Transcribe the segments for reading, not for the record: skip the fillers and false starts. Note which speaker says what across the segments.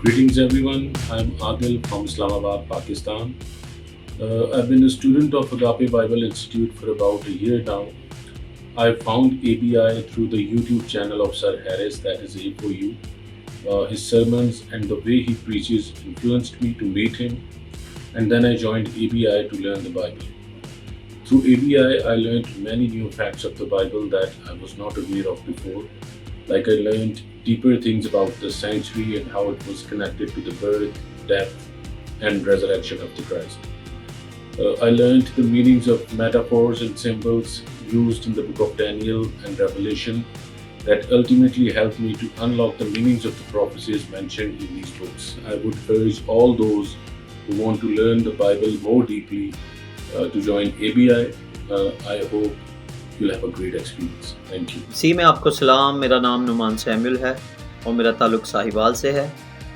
Speaker 1: Greetings everyone, I'm Adil from Islamabad, Pakistan. I've been a student of Agape Bible Institute for about a year now. I found ABI through the YouTube channel of Sir Harris, that is A4U. His sermons and the way he preaches influenced me to meet him, and then I joined ABI to learn the Bible. Through ABI, I learned many new facts of the Bible that I was not aware of before. Like I learned deeper things about the sanctuary and how it was connected to the birth, death, and resurrection of the Christ. I learned the meanings of metaphors and symbols used in the book of Daniel and Revelation that ultimately helped me to unlock the meanings of the prophecies mentioned in these books. I would urge all those who want to learn the Bible more deeply to join ABI. I hope you'll have a great experience. Thank you.
Speaker 2: سی میں آپ کو سلام. میرا نام Noman Samuel ہے اور میرا تعلق صاحبال سے ہے.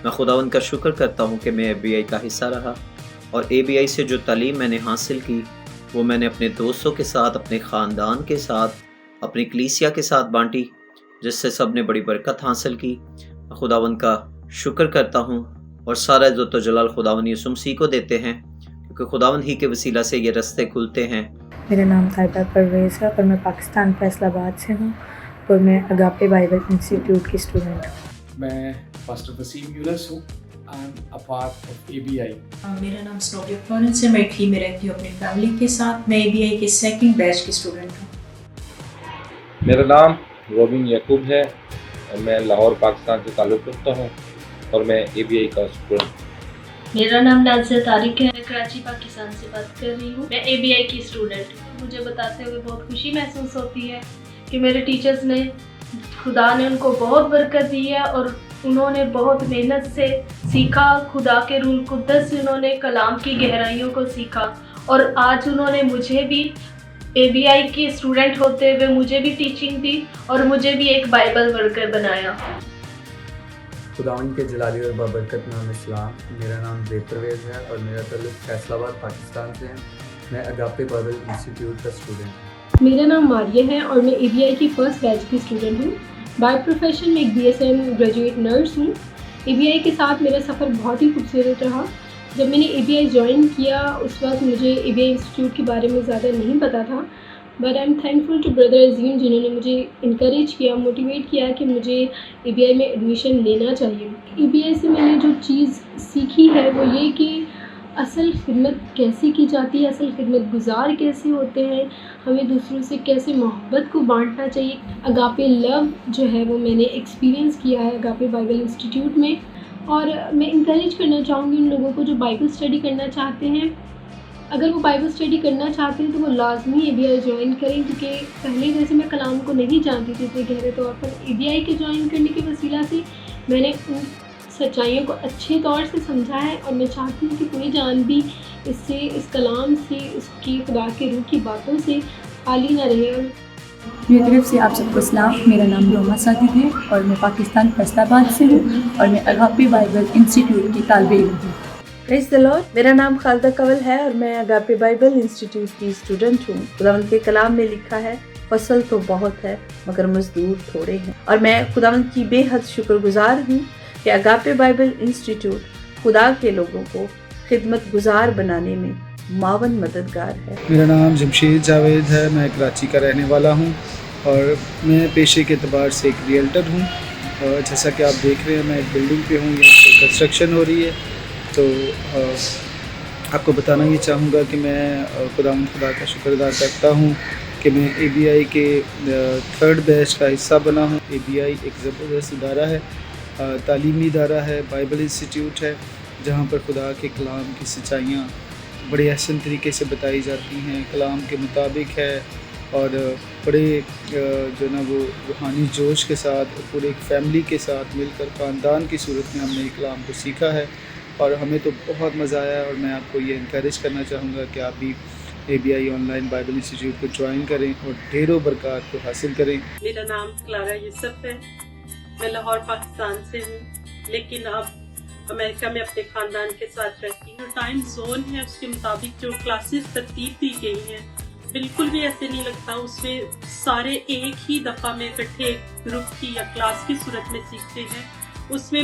Speaker 2: میں خداوند کا شکر کرتا ہوں کہ میں ABI کا حصہ رہا اور ABI سے جو تعلیم میں نے حاصل کی وہ میں نے اپنے دوستوں کے ساتھ، اپنے خاندان کے ساتھ، اپنی کلیسیا کے ساتھ بانٹی، جس سے سب نے بڑی برکت حاصل کی. میں خداوند کا شکر کرتا ہوں اور سارا عزت و جلال خداوند یسوع مسیح کو دیتے ہیں، کیونکہ خداوند ہی کے وسیلہ سے یہ رستے کھلتے ہیں.
Speaker 3: میرا نام طیبہ پرویز ہے اور میں پاکستان فیصل آباد سے ہوں اور میں اگاپے بائبل انسٹیٹیوٹ کی اسٹوڈنٹ ہوں.
Speaker 4: میں پاسٹر وسیم یونس ہوں. I am a part of ABI.
Speaker 5: میرا نام سنوبیا فلورنس ہے. میں اٹلی میں رہتی ہوں اپنی فیملی کے ساتھ. میں ABI کے سیکنڈ بیچ کی اسٹوڈنٹ ہوں.
Speaker 6: میرا نام روبن یعقوب ہے اور میں لاہور پاکستان سے تعلق رکھتا ہوں اور میں ABI کا اسٹوڈنٹ ہوں.
Speaker 7: میرا نام نازیہ طارق ہے. میں کراچی پاکستان سے بات کر رہی ہوں. میں ABI کی اسٹوڈنٹ ہوں. مجھے بتاتے ہوئے بہت خوشی محسوس ہوتی ہے کہ میرے ٹیچرز نے، خدا نے ان کو بہت برکت دی ہے اور انہوں نے بہت محنت سے سیکھا. خدا کے روح القدس سے انہوں نے کلام کی گہرائیوں کو سیکھا اور آج انہوں نے مجھے بھی ABI کی اسٹوڈنٹ ہوتے ہوئے مجھے بھی ٹیچنگ دی اور مجھے بھی ایک بائبل ورکر بنایا.
Speaker 8: خداوند کے جلالی اور بابرکت نام اسلام. میرا نام زید پرویز ہے اور میرا تعلق فیصل آباد پاکستان سے ہے. میں اگاپے بائبل انسٹیٹیوٹ کا اسٹوڈنٹ ہوں.
Speaker 9: میرا نام ماریہ ہے اور میں ABI کی فرسٹ بیچ کی اسٹوڈنٹ ہوں. بائی پروفیشن میں ایک BSN گریجویٹ نرس ہوں. ABI کے ساتھ میرا سفر بہت ہی خوبصورت رہا. جب میں نے ABI جوائن کیا اس وقت مجھے ABI انسٹیٹیوٹ کے بارے میں زیادہ نہیں پتہ تھا، but I am thankful to brother Azeem جنہوں نے مجھے انکریج کیا، موٹیویٹ کیا کہ مجھے ABI میں ایڈمیشن لینا چاہیے. ABI سے میں نے جو چیز سیکھی ہے وہ یہ کہ اصل خدمت کیسے کی جاتی ہے، اصل خدمت گزار کیسے ہوتے ہیں، ہمیں دوسروں سے کیسے محبت کو بانٹنا چاہیے. اگاپے لو جو ہے وہ میں نے ایکسپیرینس کیا ہے اگاپے بائبل انسٹیٹیوٹ میں، اور میں انکریج کرنا چاہوں گی ان لوگوں کو جو بائبل اسٹڈی کرنا چاہتے ہیں. اگر وہ بائبل اسٹڈی کرنا چاہتے ہیں تو وہ لازمی ABI جوائن کریں، کیونکہ پہلے ویسے میں کلام کو نہیں جانتی تھی اتنے گہرے طور پر. ABI کے جوائن کرنے کے وسیلہ سے میں نے ان سچائیوں کو اچھے طور سے سمجھا ہے اور میں چاہتی ہوں کہ کوئی جان بھی اس سے، اس کلام سے، اس کی خدا کے روح کی باتوں سے خالی نہ رہے. اور
Speaker 10: میری طرف سے آپ سب کو سلام. میرا نام روما ساجد ہے اور میں پاکستان فیصل آباد سے ہوں اور میں اگاپے بائبل انسٹیٹیوٹ کی طالب علم ہوں.
Speaker 11: پریز دی لارڈ. میرا نام خالدہ کنول ہے اور میں اگاپے بائبل انسٹیٹیوٹ کی اسٹوڈنٹ ہوں. خداوند کے کلام میں لکھا ہے فصل تو بہت ہے مگر مزدور تھوڑے ہیں، اور میں خداوند کی بے حد شکر گزار ہوں کہ اگاپے بائبل انسٹیٹیوٹ خدا کے لوگوں کو خدمت گزار بنانے میں معاون مددگار ہے.
Speaker 12: میرا نام جمشید جاوید ہے. میں کراچی کا رہنے والا ہوں اور میں پیشے کے اعتبار سے ایک ریئلٹر ہوں. اور جیسا کہ آپ دیکھ رہے ہیں میں ایک بلڈنگ پہ ہوں، یہاں پر کنسٹرکشن ہو رہی ہے. تو آپ کو بتانا یہ چاہوں گا کہ میں خدا کا شکر ادا کرتا ہوں کہ میں ABI کے تھرڈ بیچ کا حصہ بنا ہوں. ABI ایک زبردست ادارہ ہے، تعلیمی ادارہ ہے، بائبل انسٹیٹیوٹ ہے، جہاں پر خدا کے کلام کی سچائیاں بڑے احسن طریقے سے بتائی جاتی ہیں، کلام کے مطابق ہے، اور بڑے جو نا وہ روحانی جوش کے ساتھ پورے ایک فیملی کے ساتھ مل کر خاندان کی صورت میں ہم نے کلام کو سیکھا ہے اور ہمیں تو بہت مزہ آیا. اور میں آپ کو یہ انکریج کرنا چاہوں گا کہ آپ بھی ABI on line Bible institute کو جوائن کریں اور ڈھیروں برکات کو حاصل کریں.
Speaker 13: میرا نام کلارا یوسف ہے. میں لاہور پاکستان سے ہوں لیکن اب امریکہ میں اپنے خاندان کے ساتھ رہتی ہوں. ٹائم زون ہے اس کے مطابق جو کلاسز ترتیب دی گئی ہیں بالکل بھی ایسے نہیں لگتا اس میں سارے ایک ہی دفعہ میں اکٹھے گروپ کی یا کلاس کی صورت میں سیکھتے ہیں. اس میں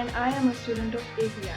Speaker 14: and I am a student of ABI.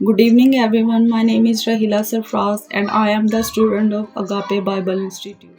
Speaker 15: Good evening everyone, my name is Rahila Sarfraz and I am the student of Agape Bible Institute.